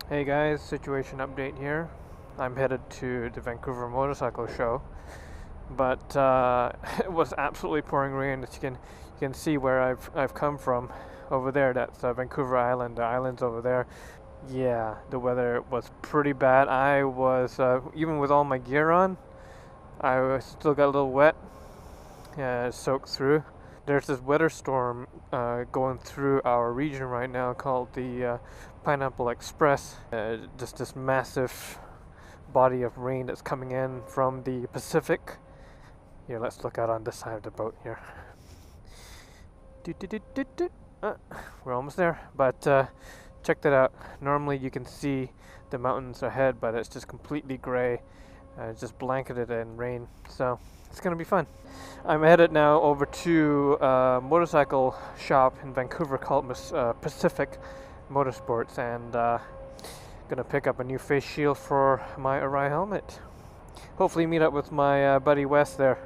Hey guys, situation update here. I'm headed to the Vancouver motorcycle show, but it was absolutely pouring rain. As you can see where I've come from over there. That's Vancouver Island. The island's over there. Yeah, the weather was pretty bad. I was even with all my gear on, still got a little wet, soaked through. There's this weather storm going through our region right now called the Pineapple Express. Just this massive body of rain that's coming in from the Pacific. Here, let's look out on this side of the boat here. We're almost there, but check that out. Normally you can see the mountains ahead, but it's just completely gray. It's just blanketed in rain, so it's gonna be fun. I'm headed now over to a motorcycle shop in Vancouver called Pacific Motorsports, and gonna pick up a new face shield for my Arai helmet. Hopefully meet up with my buddy Wes there.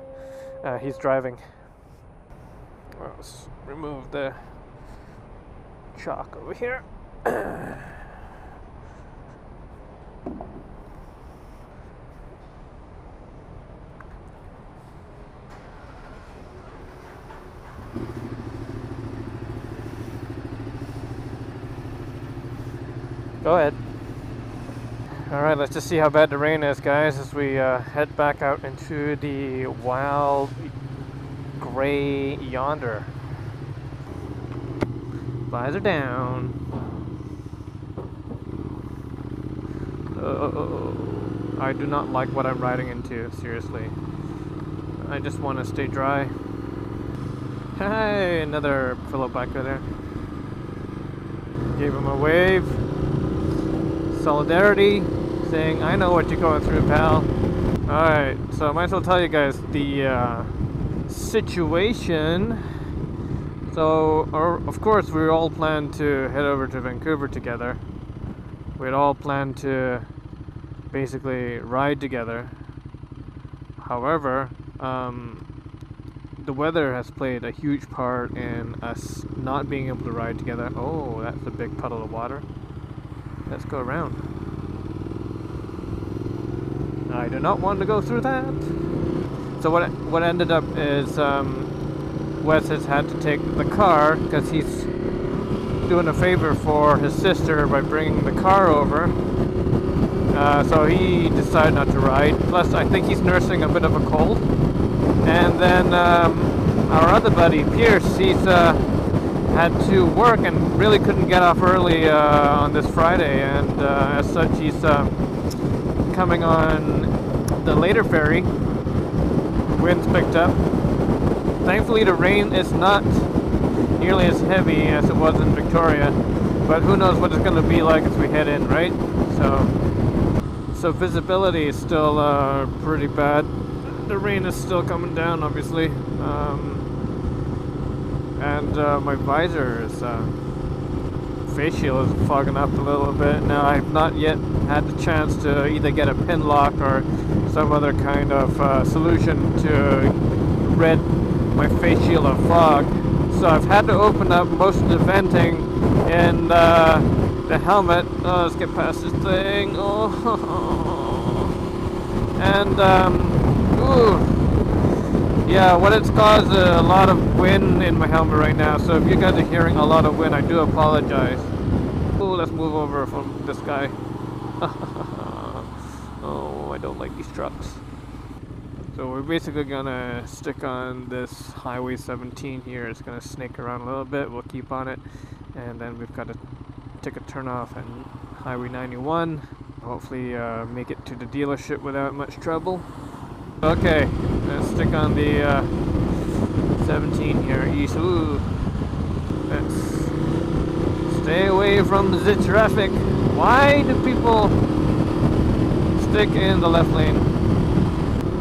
He's driving. Well, let's remove the chalk over here. Go ahead. Alright, let's just see how bad the rain is, guys, as we head back out into the wild gray yonder. Visor down. I do not like what I'm riding into, seriously. I just want to stay dry. Hey, another fellow biker there. Gave him a wave. Solidarity, saying, I know what you're going through, pal. Alright, so I might as well tell you guys the situation. So, of course, we all planned to head over to Vancouver together. We'd all planned to basically ride together. However, the weather has played a huge part in us not being able to ride together. Oh, that's a big puddle of water. Let's go around. I do not want to go through that. So what ended up is Wes has had to take the car because he's doing a favor for his sister by bringing the car over. So he decided not to ride. Plus, I think he's nursing a bit of a cold. And then our other buddy, Pierce, he's had to work and really couldn't get off early on this Friday, and as such he's coming on the later ferry. Wind's picked up. Thankfully the rain is not nearly as heavy as it was in Victoria, but who knows what it's going to be like as we head in, right? So visibility is still pretty bad. The rain is still coming down, obviously. And my visor is, face shield is fogging up a little bit. Now I've not yet had the chance to either get a pin lock or some other kind of solution to rid my face shield of fog. So I've had to open up most of the venting in the helmet. Oh, let's get past this thing. Oh, and ooh. Yeah, what it's caused a lot of wind in my helmet right now, so if you guys are hearing a lot of wind, I do apologize. Oh, let's move over from this guy. Oh, I don't like these trucks. So we're basically gonna stick on this Highway 17 here. It's gonna snake around a little bit, we'll keep on it, and then we've got to take a turn off on Highway 91. Hopefully make it to the dealership without much trouble. Okay, let's stick on the 17 here east. Ooh. Let's stay away from the traffic. Why do people stick in the left lane?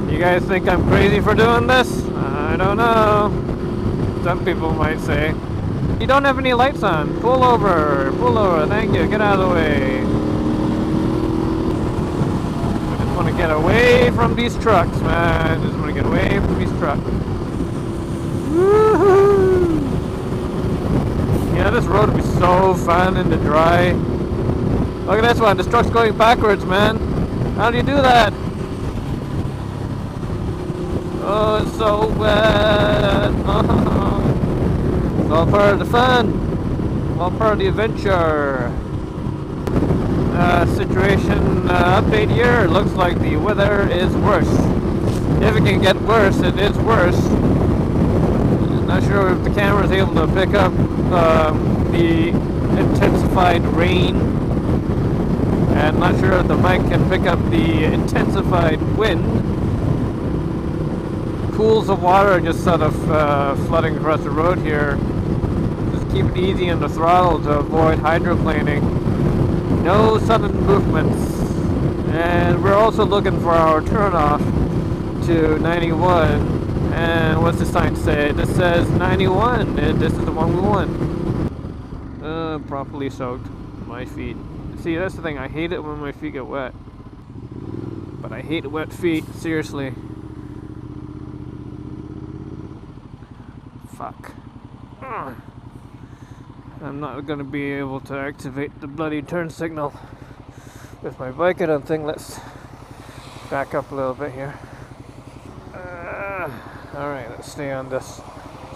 You guys think I'm crazy for doing this? I don't know. Some people might say. You don't have any lights on. Pull over, thank you, get out of the way. I want to get away from these trucks, man. I just want to get away from these trucks. Woohoo! Yeah, this road would be so fun in the dry. Look at this one. This truck's going backwards, man. How do you do that? Oh, it's so wet. It's all part of the fun. All part of the adventure. Situation update here. Looks like the weather is worse. If it can get worse, it is worse. Not sure if the camera is able to pick up the intensified rain. And not sure if the mic can pick up the intensified wind. Pools of water are just sort of flooding across the road here. Just keep it easy on the throttle to avoid hydroplaning. No sudden movements. And we're also looking for our turnoff to 91. And what's the sign say? This says 91. And this is the one we want. Properly soaked. My feet. See, that's the thing. I hate it when my feet get wet. But I hate wet feet. Seriously. Fuck. Ugh. I'm not going to be able to activate the bloody turn signal with my bike, I don't think. Let's back up a little bit here. Alright, let's stay on this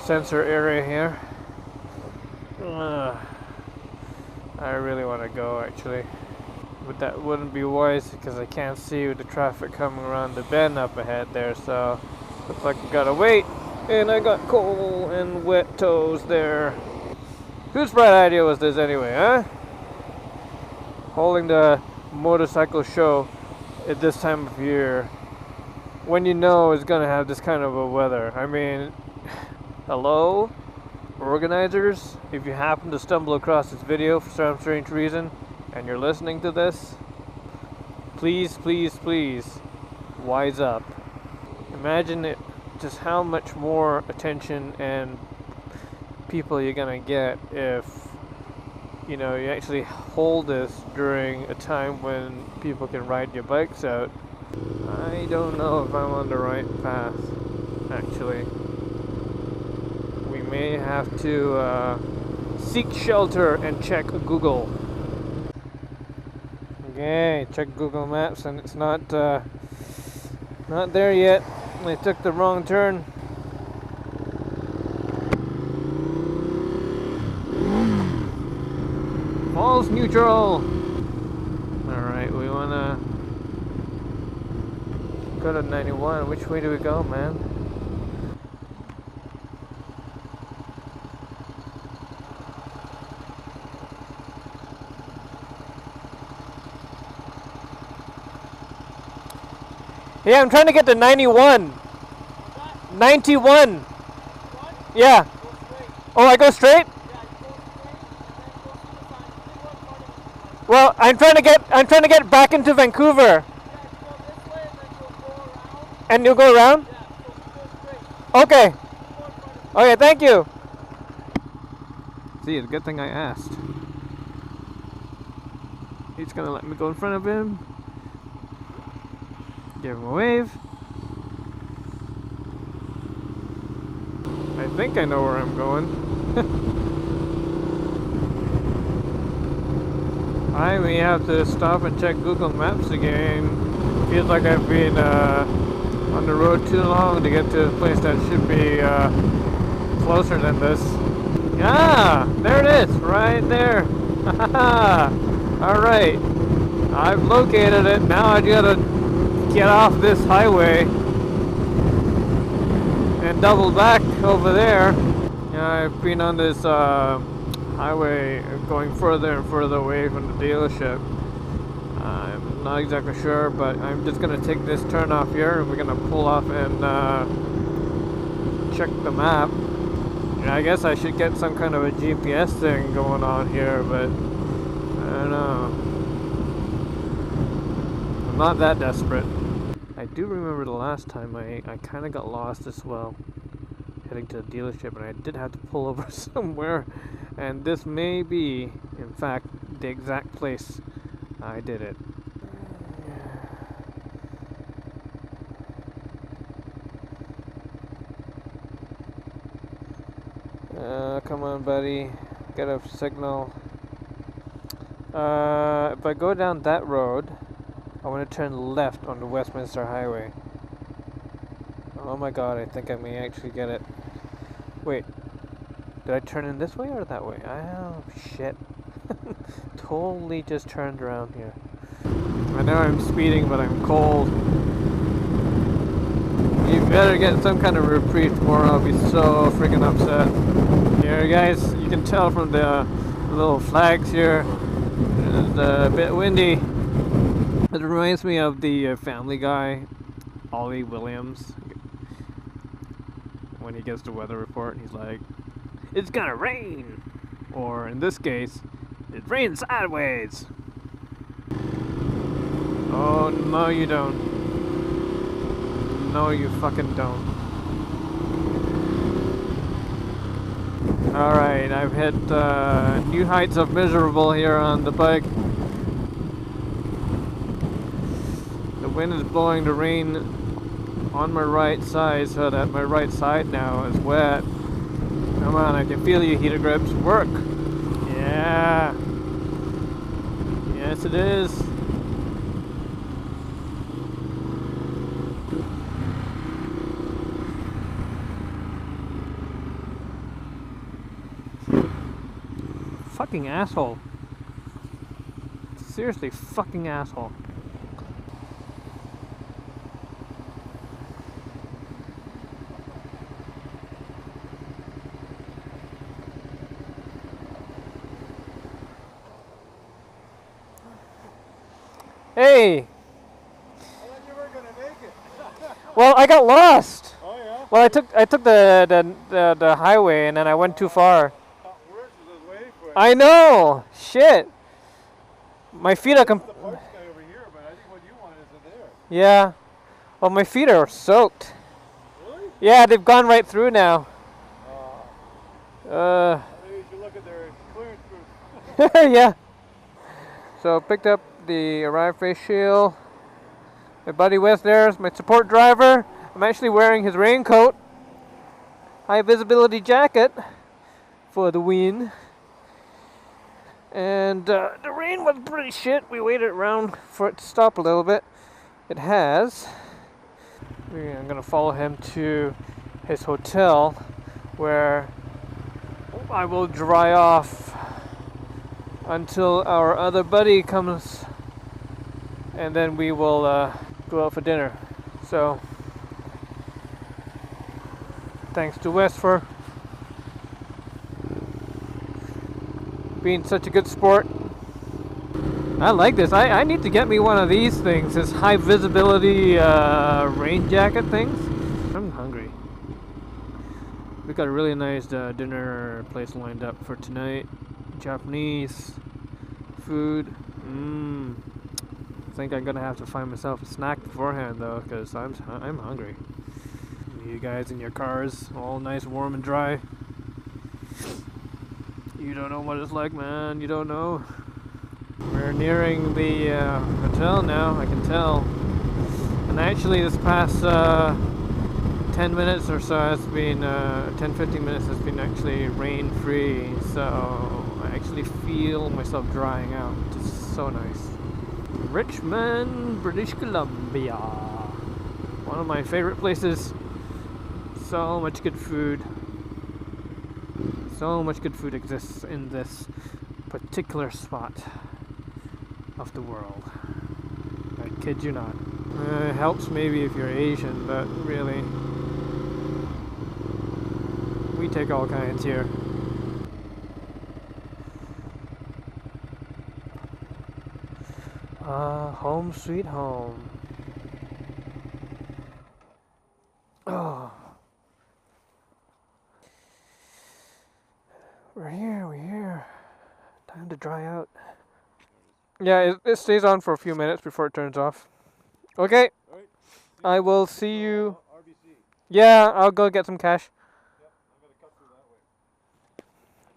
sensor area here. I really want to go, actually. But that wouldn't be wise because I can't see the traffic coming around the bend up ahead there, so looks like I gotta wait. And I got cold and wet toes there. Whose bright idea was this anyway, huh? Holding the motorcycle show at this time of year when you know it's gonna have this kind of a weather. I mean, hello? Organizers, if you happen to stumble across this video for some strange reason and you're listening to this, please, please, please, wise up. Imagine it, just how much more attention and people you're gonna get if you know you actually hold this during a time when people can ride your bikes out. I don't know if I'm on the right path, actually. We may have to seek shelter and check Google. Okay, check Google Maps and it's not there yet. I took the wrong turn. Falls neutral. Alright, we wanna go to 91. Which way do we go, man? Yeah, I'm trying to get to 91. 91. Yeah. Oh, I go straight? Well, I'm trying to get back into Vancouver. And you'll go around? Okay. Okay, thank you. See, it's a good thing I asked. He's gonna let me go in front of him. Give him a wave. I think I know where I'm going. I may have to stop and check Google Maps again. Feels like I've been on the road too long to get to a place that should be closer than this. Yeah, there it is, right there. Alright, I've located it. Now I gotta get off this highway and double back over there. Yeah, I've been on this highway going further and further away from the dealership. I'm not exactly sure, but I'm just gonna take this turn off here and we're gonna pull off and check the map. Yeah, I guess I should get some kind of a GPS thing going on here, but I don't know. I'm not that desperate. I do remember the last time I kind of got lost as well, heading to the dealership, and I did have to pull over somewhere, and this may be, in fact, the exact place I did it. Come on, buddy, get a signal. If I go down that road, I want to turn left on the Westminster Highway. Oh my god, I think I may actually get it. Wait, did I turn in this way or that way? Oh, shit. Totally just turned around here. I know I'm speeding, but I'm cold. You better get some kind of reprieve tomorrow, I'll be so freaking upset. Here guys, you can tell from the little flags here, it's a bit windy. It reminds me of the Family Guy, Ollie Williams. When he gets the weather report, he's like, "It's gonna rain!" Or in this case, "It rains sideways!" Oh, no you don't. No you fucking don't. Alright, I've hit new heights of miserable here on the bike. The wind is blowing the rain on my right side so that my right side now is wet. Come on, I can feel you, heater grips. Work! Yeah! Yes it is. Fucking asshole. Seriously, fucking asshole. Hey! I thought you were gonna make it. Well, I got lost. Oh yeah? Well, I took the highway and then I went too far. Worse was way quick. I know. Shit. My feet are The parts guy over here, but I think what you want is there. yeah. Well, my feet are soaked. Really? Yeah, they've gone right through now. Maybe you should look at their clearance proof. Yeah. So picked up the Arrive face shield. My buddy Wes there is my support driver. I'm actually wearing his raincoat, high visibility jacket for the wind. And the rain was pretty shit. We waited around for it to stop a little bit. It has. I'm gonna follow him to his hotel where I will dry off until our other buddy comes, and then we will go out for dinner. So thanks to Wes for being such a good sport. I like this. I need to get me one of these things, this high visibility rain jacket things. I'm hungry. We got a really nice dinner place lined up for tonight. Japanese food. I think I'm gonna have to find myself a snack beforehand though, because I'm hungry. You guys in your cars, all nice, warm and dry. You don't know what it's like, man. You don't know. We're nearing the hotel now, I can tell. And actually this past 10 minutes or so has been, 10-15 minutes has been actually rain free. So I actually feel myself drying out. It's so nice. Richmond, British Columbia. One of my favorite places. So much good food. So much good food exists in this particular spot of the world. I kid you not. It helps maybe if you're Asian, but really, we take all kinds here. Home sweet home. Oh. We're here. Time to dry out. Yeah, it stays on for a few minutes before it turns off. Okay. Right. I will see you. RBC. Yeah, I'll go get some cash. Yep, I'm gonna cut through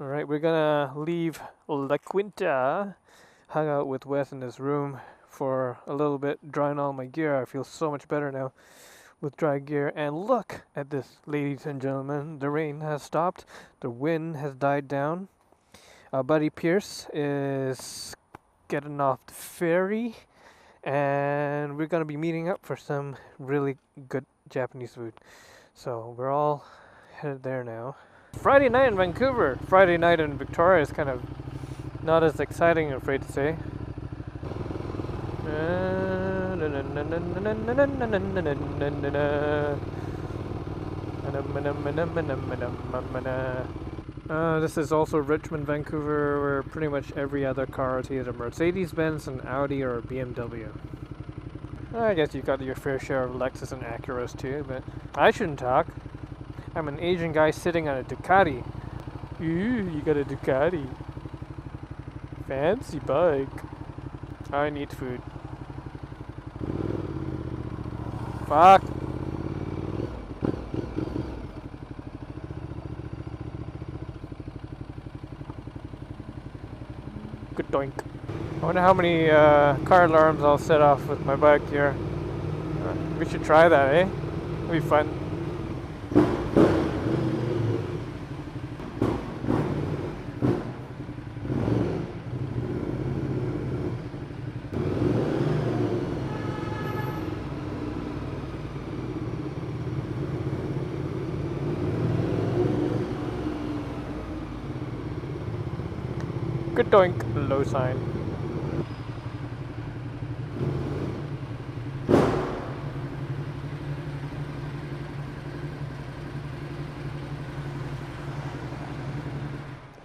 that way. Alright, we're gonna leave La Quinta. Hung out with Wes in his room for a little bit, drying all my gear. I feel so much better now with dry gear. And look at this, ladies and gentlemen. The rain has stopped. The wind has died down. Our buddy Pierce is getting off the ferry, and we're gonna be meeting up for some really good Japanese food. So we're all headed there now. Friday night in Vancouver. Friday night in Victoria is kind of not as exciting, I'm afraid to say. This is also Richmond, Vancouver, where pretty much every other car is either Mercedes-Benz, an Audi, or a BMW. I guess you got your fair share of Lexus and Acuras too, but I shouldn't talk. I'm an Asian guy sitting on a Ducati. Ooh, you got a Ducati. Fancy bike. I need food. Fuck. Good doink. I wonder how many car alarms I'll set off with my bike here. We should try that, eh? It'll be fun. Good doink, low sign.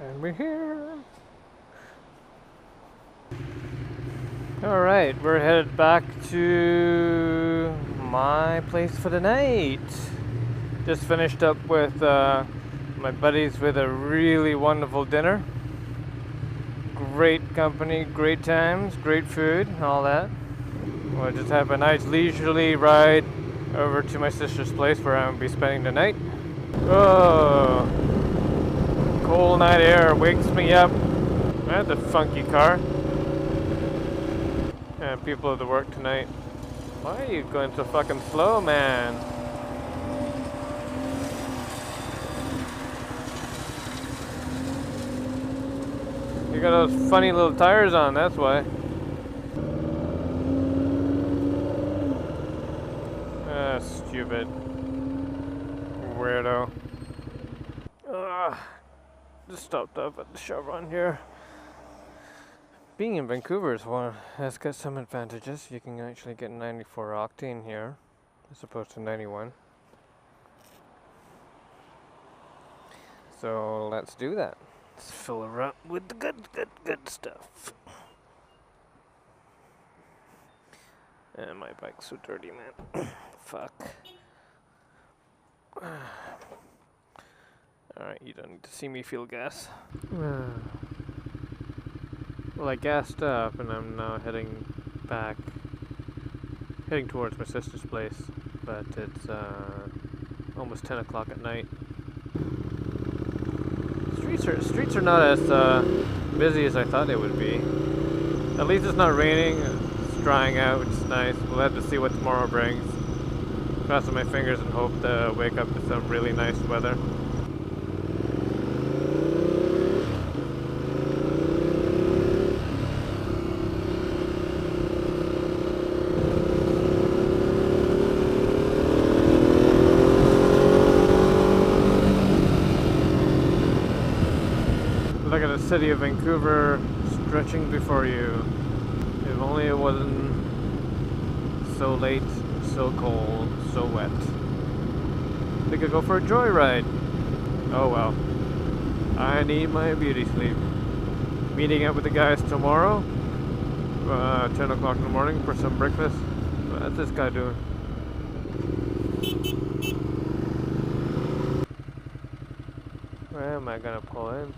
And we're here. Alright, we're headed back to my place for the night. Just finished up with my buddies with a really wonderful dinner. Great company, great times, great food, and all that. We'll just have a nice leisurely ride over to my sister's place where I'm going to be spending the night. Oh, cold night air wakes me up. That's a funky car. And people at the work tonight. Why are you going so fucking slow, man? You got those funny little tires on, that's why. Ah, stupid. Weirdo. Just stopped up at the Chevron here. Being in Vancouver has got some advantages. You can actually get 94 octane here, as opposed to 91. So let's do that. Let's fill her up with the good stuff. And my bike's so dirty, man. Fuck. Alright, you don't need to see me feel gas. Well, I gassed up and I'm now heading towards my sister's place, but it's almost 10 o'clock at night. Streets are not as busy as I thought they would be. At least it's not raining, it's drying out, which is nice. We'll have to see what tomorrow brings. Crossing my fingers and hope to wake up to some really nice weather. Look at the city of Vancouver stretching before you. If only it wasn't so late, so cold, so wet. We could go for a joyride. Oh well. I need my beauty sleep. Meeting up with the guys tomorrow. 10 o'clock in the morning for some breakfast. What's this guy doing? Where am I gonna pull in?